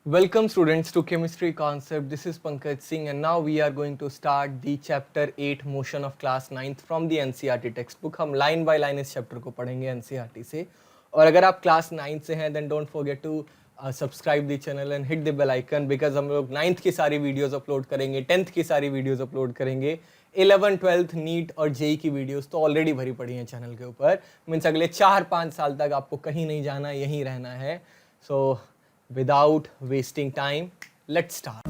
Welcome students to Chemistry Concept. This is Pankaj Singh and now we are going to start the chapter 8 motion of class 9th from the NCERT textbook. हम line by line इस chapter को पढ़ेंगे NCERT से और अगर आप class 9 से हैं then don't forget to subscribe the channel and hit the bell icon because हम लोग 9th की सारी videos upload करेंगे, 10th की सारी videos upload करेंगे, 11, 12th नीट और जेई की वीडियोस तो ऑलरेडी भरी पड़ी हैं चैनल के ऊपर. मीन्स अगले 4-5 साल तक आपको कहीं नहीं जाना, यहीं रहना है. सो without wasting time, let's start.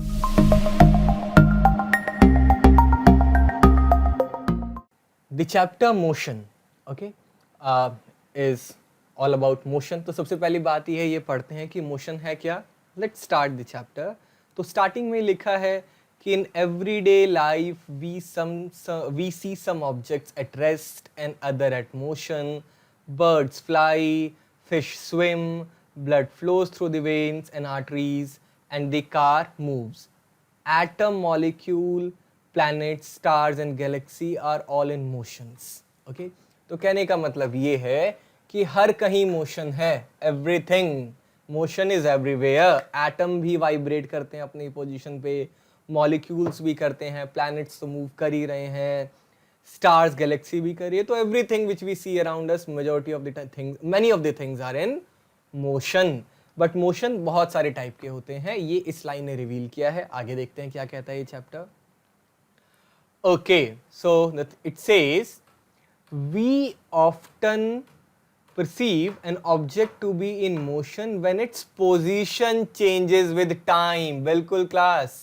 The chapter motion, okay, is all about motion. तो सबसे पहली बात ये पढ़ते हैं कि motion है क्या. Let's start the chapter. तो starting में लिखा है कि in everyday life we see some objects at rest and other at motion. Birds fly, fish swim, blood flows through the veins and arteries and the car moves. Atom, molecule, planets, stars and galaxy are all in motions. Okay? तो कहने का मतलब ये है कि हर कहीं motion है. Everything, motion is everywhere. Atom भी वाइब्रेट करते हैं अपनी पोजीशन पे, मॉलिक्यूल्स भी करते हैं, प्लैनेट्स तो मूव कर ही रहे हैं, स्टार्स गैलेक्सी भी कर रही है. तो everything which we see around us, majority of the things, many of the things are in motion. But motion बहुत सारे टाइप के होते हैं, ये इस लाइन ने रिवील किया है. आगे देखते हैं क्या कहता है ये chapter. Okay, so it says we often perceive an object to be in motion when its position changes with time. बिल्कुल क्लास,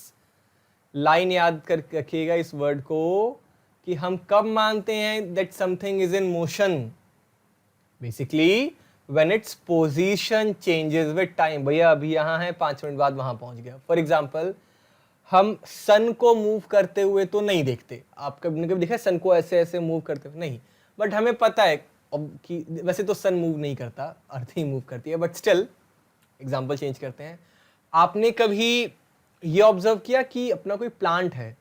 लाइन याद कर रखिएगा इस वर्ड को कि हम कब मानते हैं that something is in motion. Basically when its position changes with time. भैया अभी यहाँ है, 5 मिनट बाद वहां पहुंच गया. फॉर एग्जाम्पल, हम सन को मूव करते हुए तो नहीं देखते. आप कभी कभी देखा सन को ऐसे ऐसे मूव करते हुए? नहीं. बट हमें पता है कि वैसे तो सन मूव नहीं करता, अर्थ ही मूव करती है. बट स्टिल एग्जाम्पल चेंज करते हैं. आपने कभी ये ऑब्जर्व किया कि अपना कोई प्लांट है,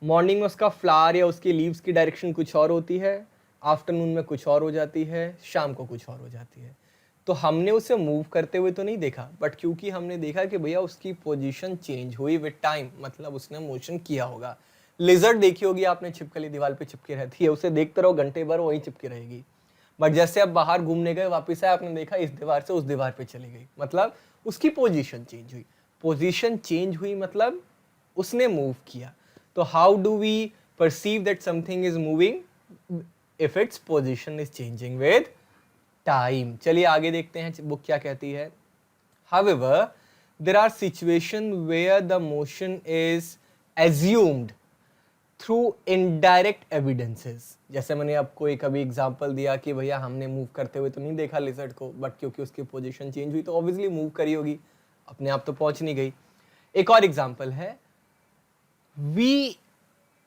मॉर्निंग में उसका फ्लावर या उसकी लीव्स की डायरेक्शन कुछ और होती है, आफ्टरनून में कुछ और हो जाती है, शाम को कुछ और हो जाती है. तो हमने उसे मूव करते हुए तो नहीं देखा, बट क्योंकि हमने देखा कि भैया उसकी पोजीशन चेंज हुई विद टाइम, मतलब उसने मोशन किया होगा. लिजर्ड देखी होगी आपने, छिपकली दीवार पे चिपकी रहती है, उसे देखते रहो घंटे भर वहीं चिपकी रहेगी. बट जैसे आप बाहर घूमने गए, वापस आए, आपने देखा इस दीवार से उस दीवार पे चली गई, मतलब उसकी पोजीशन चेंज हुई. पोजीशन चेंज हुई मतलब उसने मूव किया. तो how do we perceive that something is moving? If its position is changing with time. चलिए आगे देखते हैं बुक क्या कहती है. However, there are situations where the motion is assumed through indirect evidences. जैसे मैंने आपको एक अभी एग्जांपल दिया कि भैया हमने मूव करते हुए तो नहीं देखा लिजर्ड को, बट क्योंकि उसकी पोजीशन चेंज हुई तो ऑब्वियसली मूव करी होगी, अपने आप तो पहुंच नहीं गई. एक और एग्जांपल है, we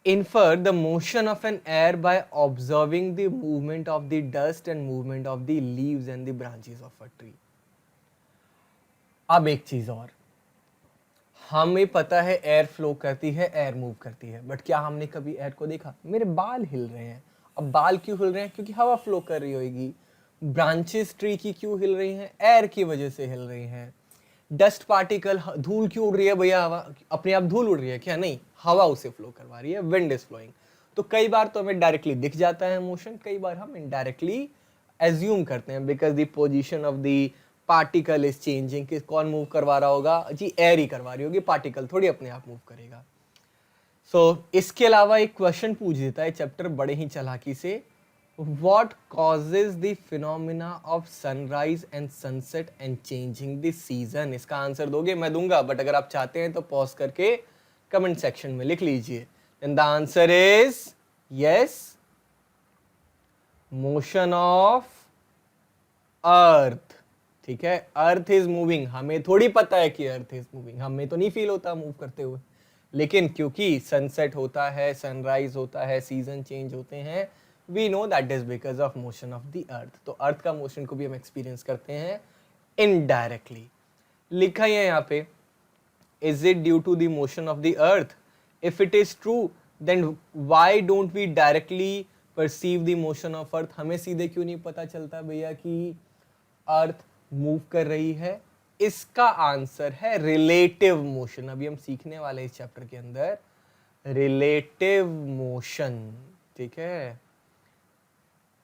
infer the motion of an air by observing the movement of the dust and movement of the leaves and the branches of a tree. अब एक चीज और, हमें पता है एयर फ्लो करती है, एयर मूव करती है, बट क्या हमने कभी एयर को देखा? मेरे बाल हिल रहे हैं. अब बाल क्यों हिल रहे हैं? क्योंकि हवा फ्लो कर रही होगी. ब्रांचेस ट्री की क्यों हिल रही हैं? एयर की वजह से हिल रही हैं. डस्ट पार्टिकल, धूल क्यों उड़ रही है भैया? हवा अपने आप धूल उड़ रही है क्या? नहीं, हवा उसे फ्लो करवा रही है, विंड इज फ्लोइंग. तो कई बार तो हमें डायरेक्टली दिख जाता है मोशन, कई बार हम इनडायरेक्टली एज्यूम करते हैं because the position of the particle is changing. कि कौन मूव करवा रहा होगा? जी एयर ही करवा रही होगी, पार्टिकल थोड़ी अपने आप मूव करेगा. सो इसके अलावा एक क्वेश्चन पूछ देता है चैप्टर बड़े ही चालाकी से, what causes the phenomena of sunrise and sunset and changing the season? इसका आंसर दोगे? मैं दूंगा, बट अगर आप चाहते हैं तो पॉज करके कमेंट सेक्शन में लिख लीजिए. and the answer is yes, motion of earth. ठीक है, अर्थ इज मूविंग. हमें थोड़ी पता है कि अर्थ इज मूविंग, हमें तो नहीं फील होता मूव करते हुए, लेकिन क्योंकि सनसेट होता है, सनराइज होता है, सीजन चेंज होते हैं, we know that is because of motion of the earth. तो अर्थ का मोशन को भी हम एक्सपीरियंस करते हैं इनडायरेक्टली. लिखा है यहाँ पे, is it due to the motion of the earth? If it is true then why don't we directly perceive the motion of earth? हमें सीधे क्यों नहीं पता चलता भैया कि अर्थ मूव कर रही है? इसका आंसर है रिलेटिव मोशन। अभी हम सीखने वाले इस चैप्टर के अंदर रिलेटिव मोशन। ठीक है,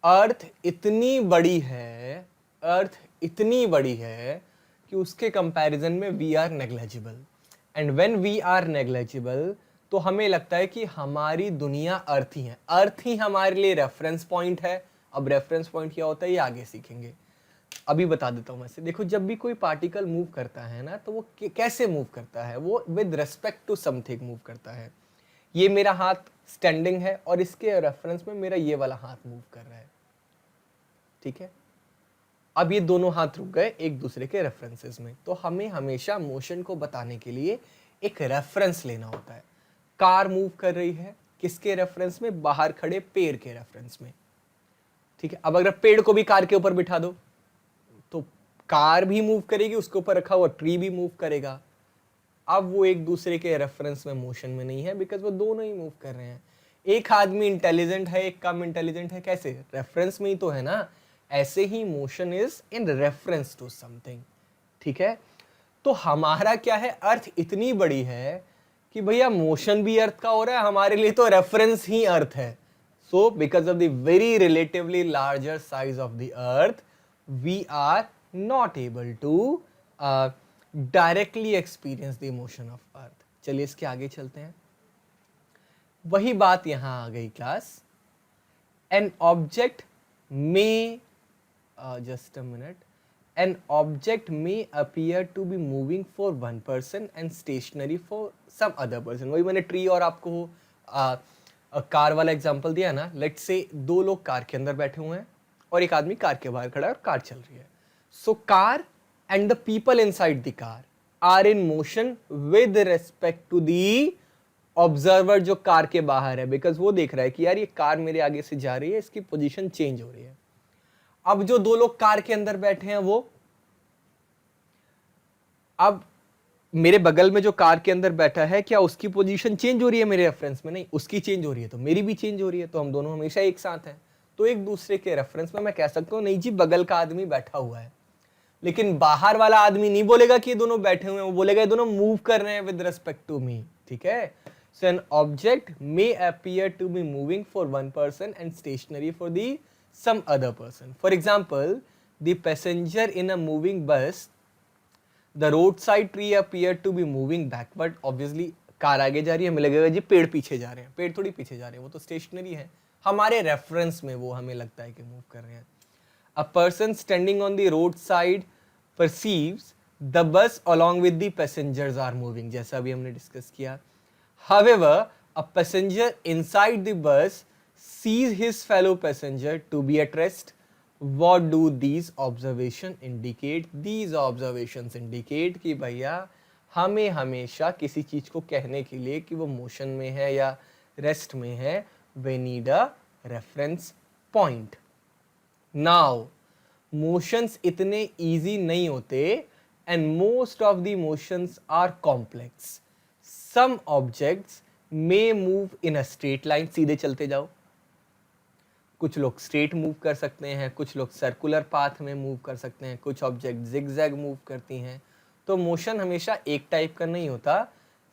अर्थ इतनी बड़ी है, अर्थ इतनी बड़ी है कि उसके कंपैरिजन में we are negligible, and when we are negligible तो हमें लगता है कि हमारी दुनिया अर्थ ही है, अर्थ ही हमारे लिए रेफरेंस पॉइंट है। अब रेफरेंस पॉइंट क्या होता है ये आगे सीखेंगे, अभी बता देता हूं मैं से। देखो, जब भी कोई पार्टिकल मूव करता है ना, तो वो कैसे मूव करता है, वो with respect to something move करता है। ये मेरा हाथ स्टैंडिंग है और इसके रेफरेंस में मेरा ये वाला हाथ मूव कर रहा है। ठीक है, अब ये दोनों हाथ रुक गए एक दूसरे के रेफरेंसेस में, तो हमें हमेशा मोशन को बताने के लिए एक रेफरेंस लेना होता है। कार मूव कर रही है किसके रेफरेंस में, बाहर खड़े पेड़ के रेफरेंस में। ठीक है, अब अगर पेड़ को भी कार के ऊपर बिठा दो तो कार भी मूव करेगी, उसके ऊपर रखा हुआ ट्री भी मूव करेगा। अब वो एक दूसरे के रेफरेंस में मोशन में नहीं है, बिकॉज वो दोनों ही मूव कर रहे हैं। एक आदमी इंटेलिजेंट है, एक कम इंटेलिजेंट है, कैसे, रेफरेंस में ही तो है ना। ऐसे ही motion is in reference to something. ठीक है, तो हमारा क्या है, अर्थ इतनी बड़ी है कि भैया मोशन भी अर्थ का हो रहा है, हमारे लिए तो रेफरेंस ही अर्थ है। So because of the very relatively larger size of the earth we are not able to directly experience the motion of earth. चलिए इसके आगे चलते हैं। वही बात यहां आ गई क्लास। एन ऑब्जेक्ट में just a minute, an object may appear to be moving for one person and stationary for some other person। वही मैंने ट्री और आपको कार वाला एग्जांपल दिया ना। लेट्स से दो लोग कार के अंदर बैठे हुए हैं और एक आदमी कार के बाहर खड़ा है और कार चल रही है। So car and the people inside the car are in motion with respect to the observer जो कार के बाहर है, बिकॉज वो देख रहा है कि यार ये कार मेरे आगे से जा रही है, इसकी पोजीशन चेंज हो रही है। अब जो दो लोग कार के अंदर बैठे हैं वो, अब मेरे बगल में जो कार के अंदर बैठा है, क्या उसकी पोजीशन चेंज हो रही है मेरे रेफरेंस में? नहीं, उसकी चेंज हो रही है तो मेरी भी चेंज हो रही है, तो हम दोनों हमेशा एक साथ हैं। तो एक दूसरे के रेफरेंस में मैं कह सकता हूं नहीं जी बगल का आदमी बैठा हुआ है, लेकिन बाहर वाला आदमी नहीं बोलेगा कि ये दोनों बैठे हुए हैं, वो बोलेगा ये दोनों मूव कर रहे हैं विद रेस्पेक्ट टू मी। ठीक है, so an object may appear to be moving for one person and stationary for the some other person. For example, the passenger in a moving bus, the roadside tree appear to be moving backward. Obviously, car आगे जा रही है, हमें लगेगा जी पेड़ पीछे जा रहे हैं, पेड़ थोड़ी पीछे जा रहे हैं, वो तो स्टेशनरी है। हमारे रेफरेंस में वो हमें लगता है कि मूव कर रहे हैं। A person standing on the roadside perceives the bus along with the passengers are moving, जैसा अभी हमने डिस्कस किया। However, a passenger inside the bus sees his fellow passenger to be at rest. What do these observations indicate? These observations indicate कि भैया हमें हमेशा किसी चीज को कहने के लिए कि वो मोशन में है या रेस्ट में है, we need a reference point. Now, motions इतने easy नहीं होते and most of the motions are complex. Some objects may move in a straight line, सीधे चलते जाओ। कुछ लोग स्ट्रेट मूव कर सकते हैं, कुछ लोग सर्कुलर पाथ में मूव कर सकते हैं, कुछ ऑब्जेक्ट जिगजैग मूव करती हैं। तो मोशन हमेशा एक टाइप का नहीं होता।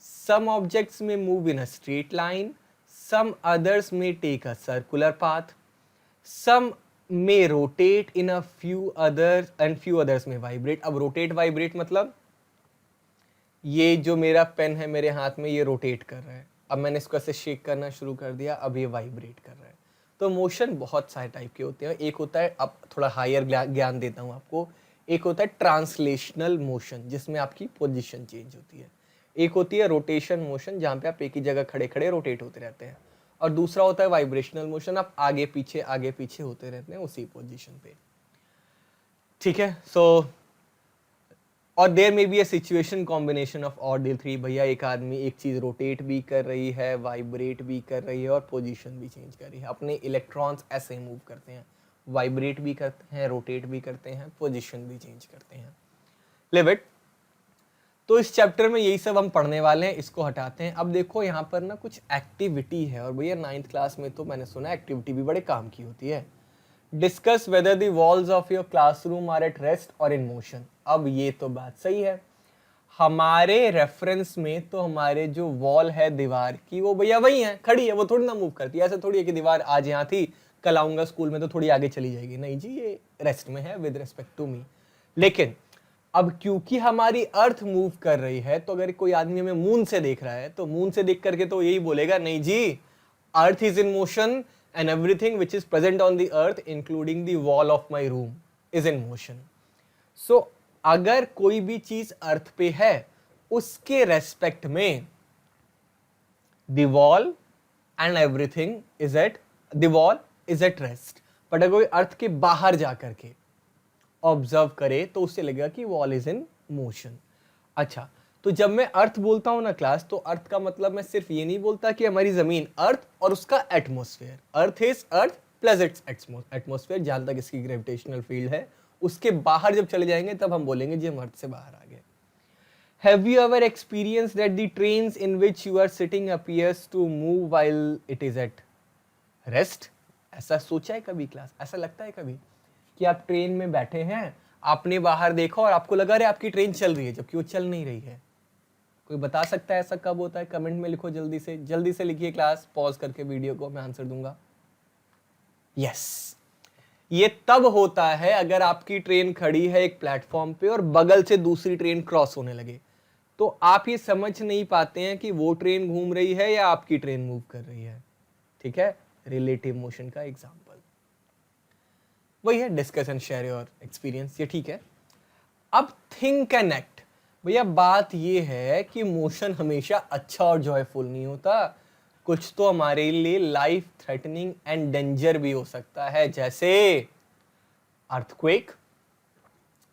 सम ऑब्जेक्ट्स में move in a straight line, some others में take a circular path, some में rotate in a few others and few others में वाइब्रेट। अब रोटेट वाइब्रेट मतलब ये जो मेरा पेन है मेरे हाथ में, ये रोटेट कर रहा है, अब मैंने इसको ऐसे शेक करना शुरू कर दिया, अब ये वाइब्रेट कर रहा है। तो मोशन बहुत सारे टाइप के होते हैं। एक होता है, अब थोड़ा हायर ज्ञान देता हूँ आपको, एक होता है ट्रांसलेशनल मोशन जिसमें आपकी पोजीशन चेंज होती है। एक होती है रोटेशन मोशन जहाँ पे आप एक ही जगह खड़े खड़े रोटेट होते रहते हैं, और दूसरा होता है वाइब्रेशनल मोशन, आप आगे पीछे होते रहते हैं उसी पोजीशन पे। ठीक है, सो और there may be a situation combination of all the three. भैया एक आदमी एक चीज रोटेट भी कर रही है, वाइब्रेट भी कर रही है और पोजीशन भी चेंज कर रही है। अपने इलेक्ट्रॉन्स ऐसे मूव करते हैं, वाइब्रेट भी करते हैं, रोटेट भी करते हैं, पोजीशन भी चेंज करते हैं। Live it. तो इस चैप्टर में यही सब हम पढ़ने वाले हैं, इसको हटाते हैं। अब देखो यहाँ पर ना कुछ एक्टिविटी है, और भैया 9th क्लास में तो मैंने सुना एक्टिविटी भी बड़े काम की होती है। Discuss whether the walls of your classroom are at rest और इन मोशन। अब ये तो बात सही है, हमारे रेफरेंस में तो हमारे जो वॉल है दीवार की वो भैया वही है, खड़ी है, वो थोड़ी ना मूव करती है। ऐसा थोड़ी है कि दीवार आज यहाँ थी, कल आऊंगा स्कूल में तो थोड़ी आगे चली जाएगी, नहीं जी, ये रेस्ट में है विद रिस्पेक्ट टू मी। लेकिन अब क्योंकि हमारी अर्थ मूव कर रही है, तो अगर कोई आदमी हमें मून से देख रहा है तो मून से देख करके तो यही बोलेगा, नहीं जी, earth is in motion and everything which is present on the earth including the wall of my room is in motion. So अगर कोई भी चीज अर्थ पे है, उसके रेस्पेक्ट में the wall and everything is at the wall is at rest. But अगर कोई अर्थ के बाहर जाकर के ऑब्जर्व करे तो उससे लगेगा कि वॉल इज इन मोशन। अच्छा, तो जब मैं अर्थ बोलता हूं ना क्लास, तो अर्थ का मतलब मैं सिर्फ ये नहीं बोलता कि हमारी जमीन अर्थ और उसका atmosphere, earth is earth plus it's atmosphere, जहां तक इसकी ग्रेविटेशनल फील्ड है, उसके बाहर जब चले जाएंगे तब हम बोलेंगे जी हम अर्थ से बाहर आ गए। Have you ever experienced that the trains in which you are sitting appears to move while it is at rest? ऐसा सोचा है कभी क्लास? ऐसा लगता है कभी कि आप ट्रेन में बैठे हैं, आपने बाहर देखा और आपको लगा रहे आपकी ट्रेन चल रही है, जबकि वो चल नहीं रही है? कोई बता सकता है ऐसा कब होता है? कमेंट में लिखो, जल्दी से लिखिए क्लास, पॉज करके वीडियो को, मैं आंसर दूंगा। यस, ये तब होता है अगर आपकी ट्रेन खड़ी है एक प्लेटफॉर्म पे और बगल से दूसरी ट्रेन क्रॉस होने लगे, तो आप ये समझ नहीं पाते हैं कि वो ट्रेन घूम रही है या आपकी ट्रेन मूव कर रही है। ठीक है, रिलेटिव मोशन का एग्जांपल वही है, discuss and share your experience, ये ठीक है। अब थिंक एंड एक्ट, भैया बात ये है कि मोशन हमेशा अच्छा और जॉयफुल नहीं होता, कुछ तो हमारे लिए लाइफ थ्रेटनिंग एंड डेंजर भी हो सकता है, जैसे अर्थक्वेक।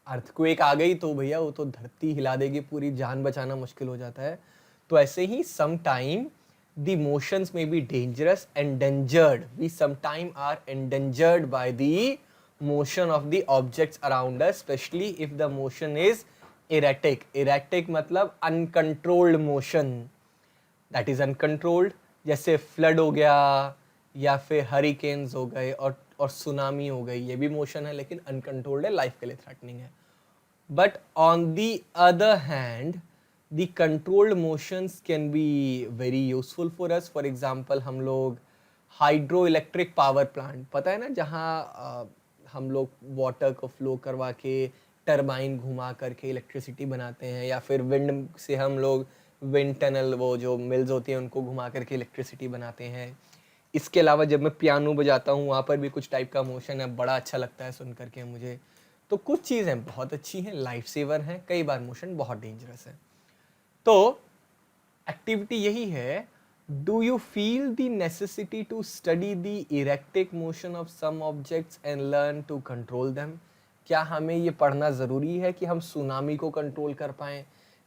अर्थक्वेक आ गई तो भैया वो तो धरती हिला देगी पूरी, जान बचाना मुश्किल हो जाता है। तो ऐसे ही some time the motions may be dangerous, endangered, we some time are endangered by the motion of the objects around us, specially if the motion is erratic. Erratic मतलब uncontrolled motion, that is uncontrolled, जैसे flood हो गया या फिर hurricanes हो गए और tsunami हो गई, ये भी मोशन है लेकिन अनकंट्रोल्ड है, लाइफ के लिए थ्रेटनिंग है। But on the other hand the controlled motions can be very useful for us. For example हम लोग हाइड्रो इलेक्ट्रिक पावर प्लांट, पता है ना, जहाँ हम लोग वाटर को फ्लो करवा के टरबाइन घुमा करके इलेक्ट्रिसिटी बनाते हैं, या फिर विंड से हम लोग विंड टनल, वो जो मिल्स होती हैं उनको घुमा करके इलेक्ट्रिसिटी बनाते हैं। इसके अलावा जब मैं पियानो बजाता हूँ वहाँ पर भी कुछ टाइप का मोशन है, बड़ा अच्छा लगता है सुन करके मुझे। तो कुछ चीज़ें बहुत अच्छी हैं, लाइफ सेवर हैं, कई बार मोशन बहुत डेंजरस है। तो एक्टिविटी यही है, do you feel the necessity to study the erratic motion of some objects and learn to control them? क्या हमें ये पढ़ना ज़रूरी है कि हम सुनामी को कंट्रोल कर पाएँ?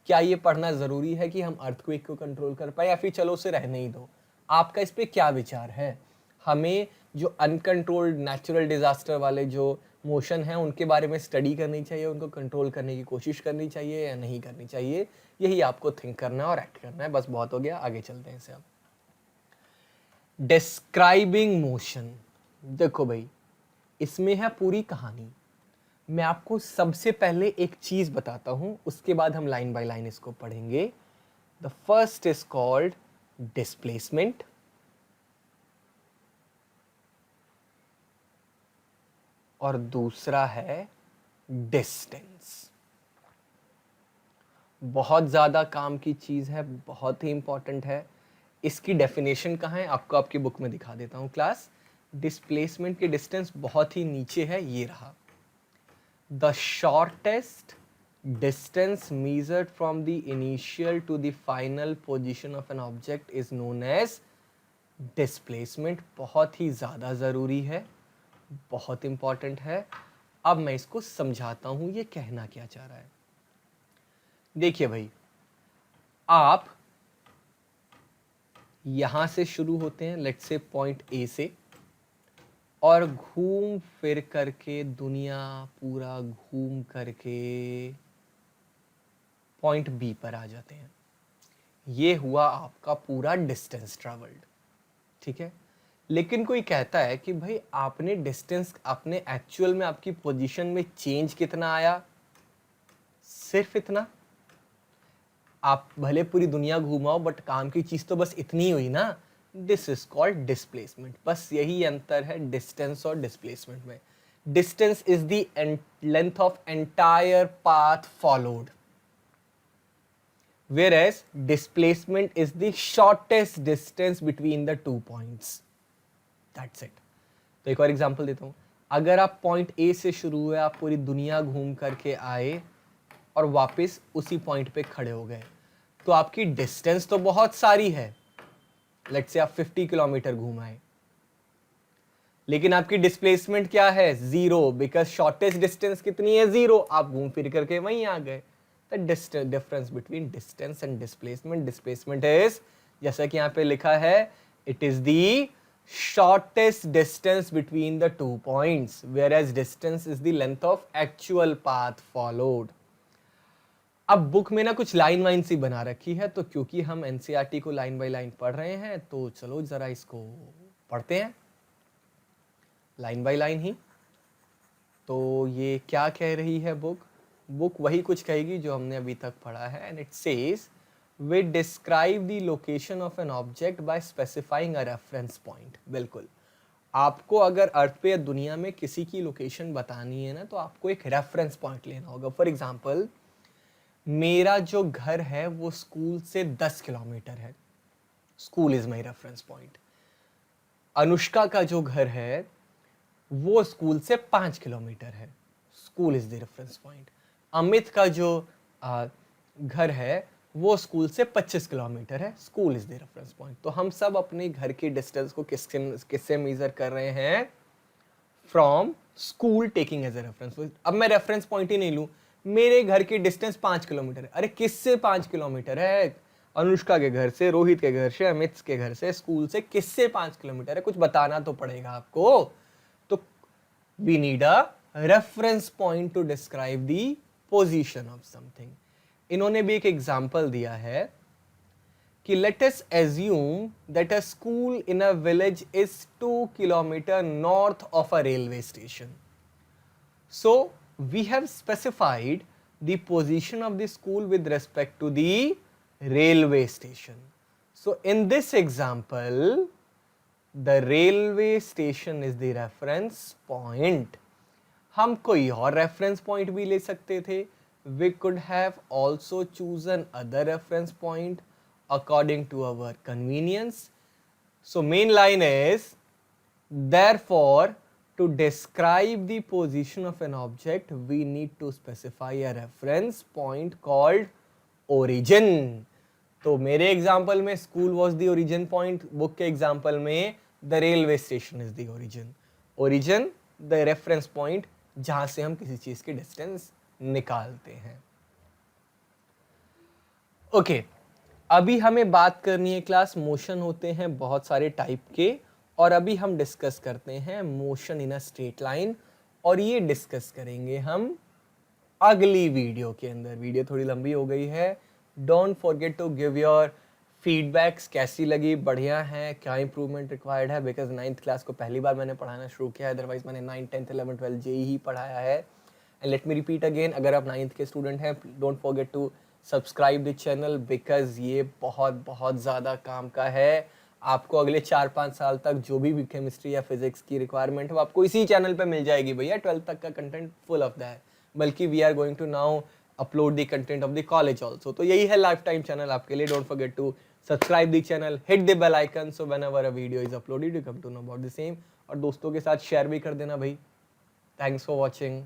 क्या ये पढ़ना ज़रूरी है कि हम अर्थक्वेक को कंट्रोल कर पाए, या फिर चलो उसे रहने ही दो? आपका इस पे क्या विचार है? हमें जो अनकंट्रोल्ड नेचुरल डिजास्टर वाले जो मोशन हैं उनके बारे में स्टडी करनी चाहिए, उनको कंट्रोल करने की कोशिश करनी चाहिए या नहीं करनी चाहिए? यही आपको थिंक करना है और एक्ट करना है। बस बहुत हो गया, आगे चलते हैं इसे। अब डिस्क्राइबिंग मोशन, देखो भाई इसमें है पूरी कहानी। मैं आपको सबसे पहले एक चीज बताता हूं, उसके बाद हम लाइन बाय लाइन इसको पढ़ेंगे। The first is called displacement, और दूसरा है डिस्टेंस। बहुत ज़्यादा काम की चीज़ है, बहुत ही इंपॉर्टेंट है। इसकी डेफिनेशन कहाँ है, आपको आपकी बुक में दिखा देता हूँ क्लास। डिस्प्लेसमेंट की डिस्टेंस बहुत ही नीचे है, ये रहा। The shortest distance measured from the initial to the final position of an object is known as displacement। बहुत ही ज़्यादा ज़रूरी है, बहुत इंपॉर्टेंट है। अब मैं इसको समझाता हूं ये कहना क्या चाह रहा है। देखिए भाई, आप यहां से शुरू होते हैं, लेट्स से पॉइंट ए से, और घूम फिर करके दुनिया पूरा घूम करके पॉइंट बी पर आ जाते हैं। ये हुआ आपका पूरा डिस्टेंस ट्रैवल्ड, ठीक है। लेकिन कोई कहता है कि भाई आपने डिस्टेंस, आपने एक्चुअल में आपकी पोजीशन में चेंज कितना आया? सिर्फ इतना? आप भले पूरी दुनिया घूमाओ बट काम की चीज तो बस इतनी हुई ना। This is called displacement. बस यही अंतर है डिस्टेंस और डिस्प्लेसमेंट में। Distance is the length of entire path followed, whereas displacement is the shortest distance between the 2 points. That's it. तो एक और एग्जांपल देता हूं। अगर आप पॉइंट ए से शुरू हुए, आप पूरी दुनिया घूम करके आए और वापस उसी पॉइंट पे खड़े हो गए, तो आपकी डिस्टेंस तो बहुत सारी है। लेट्स से आप 50 किलोमीटर घूम आए, लेकिन आपकी डिस्प्लेसमेंट क्या है? 0, बिकॉज शॉर्टेस्ट डिस्टेंस कितनी है? 0। आप घूम फिर करके वहीं आ गए। The difference between distance and displacement, displacement is, जैसा कि यहाँ पे लिखा है, it is the shortest distance between the 2 points, whereas distance is the length of actual path followed. अब बुक में ना कुछ लाइन वाइन सी बना रखी है, तो क्योंकि हम एनसीईआरटी को लाइन बाय लाइन पढ़ रहे हैं, तो चलो जरा इसको पढ़ते हैं लाइन बाय लाइन ही। तो ये क्या कह रही है बुक? बुक वही कुछ कहेगी जो हमने अभी तक पढ़ा है। And it says we describe the location of an object by specifying a reference point। बिल्कुल, आपको अगर अर्थ पे या दुनिया में किसी की लोकेशन बतानी है ना, तो आपको एक रेफरेंस पॉइंट लेना होगा। फॉर एग्जाम्पल, मेरा जो घर है वो स्कूल से 10 किलोमीटर है, school is my reference point. Anushka का जो घर है वो स्कूल से 5 किलोमीटर है, school is the reference point. Amit का जो घर है वो स्कूल से 25 किलोमीटर है, school is the reference point. तो हम सब अपने घर की डिस्टेंस को किससे मेजर कर रहे हैं? From school taking as a reference. अब मैं रेफरेंस पॉइंट ही नहीं लूं, मेरे घर की डिस्टेंस 5 किलोमीटर है। अरे किससे 5 किलोमीटर है? अनुष्का के घर से, रोहित के घर से, अमित के घर से, स्कूल से। किससे 5 किलोमीटर है? कुछ बताना तो पड़ेगा आपको। तो we need a reference point to describe the position of something. इन्होंने भी एक एग्जाम्पल दिया है कि let us assume that a school in a village is 2 kilometre north of a railway station. So we have specified the position of the school with respect to the railway station. So in this example the railway station is the reference point. हम कोई और reference point भी ले सकते थे। We could have also chosen other reference point according to our convenience. So main line is, therefore, to describe the position of an object, we need to specify a reference point called origin. तो मेरे example में school was the origin point, book के example में the railway station is the origin. Origin, the reference point जहां से हम किसी चीज की डिस्टेंस निकालते हैं। ओके, अभी हमें बात करनी है क्लास, मोशन होते हैं बहुत सारे टाइप के, और अभी हम डिस्कस करते हैं motion in a straight line, और ये डिस्कस करेंगे हम अगली वीडियो के अंदर। वीडियो थोड़ी लंबी हो गई है। Don't forget to give your feedbacks, कैसी लगी, बढ़िया है, क्या इंप्रूवमेंट रिक्वायर्ड है, बिकॉज 9th क्लास को पहली बार मैंने पढ़ाना शुरू किया है, अदरवाइज मैंने 9, 10, 11, 12 जेई ही पढ़ाया है। And let me repeat again, अगर आप 9th के स्टूडेंट हैं, don't forget to subscribe the channel, because ये बहुत बहुत ज़्यादा काम का है। आपको अगले 4-5 साल तक जो भी केमिस्ट्री या फिजिक्स की रिक्वायरमेंट है वो आपको इसी चैनल पे मिल जाएगी भैया। 12th तक का कंटेंट फुल ऑफ दैट, बल्कि we are going to now upload the content of the college also. तो यही है लाइफ टाइम चैनल आपके लिए। Don't forget to subscribe the channel, hit the bell icon, so whenever a video is uploaded you come to know about the same. और दोस्तों के साथ share भी कर देना भाई। Thanks for watching.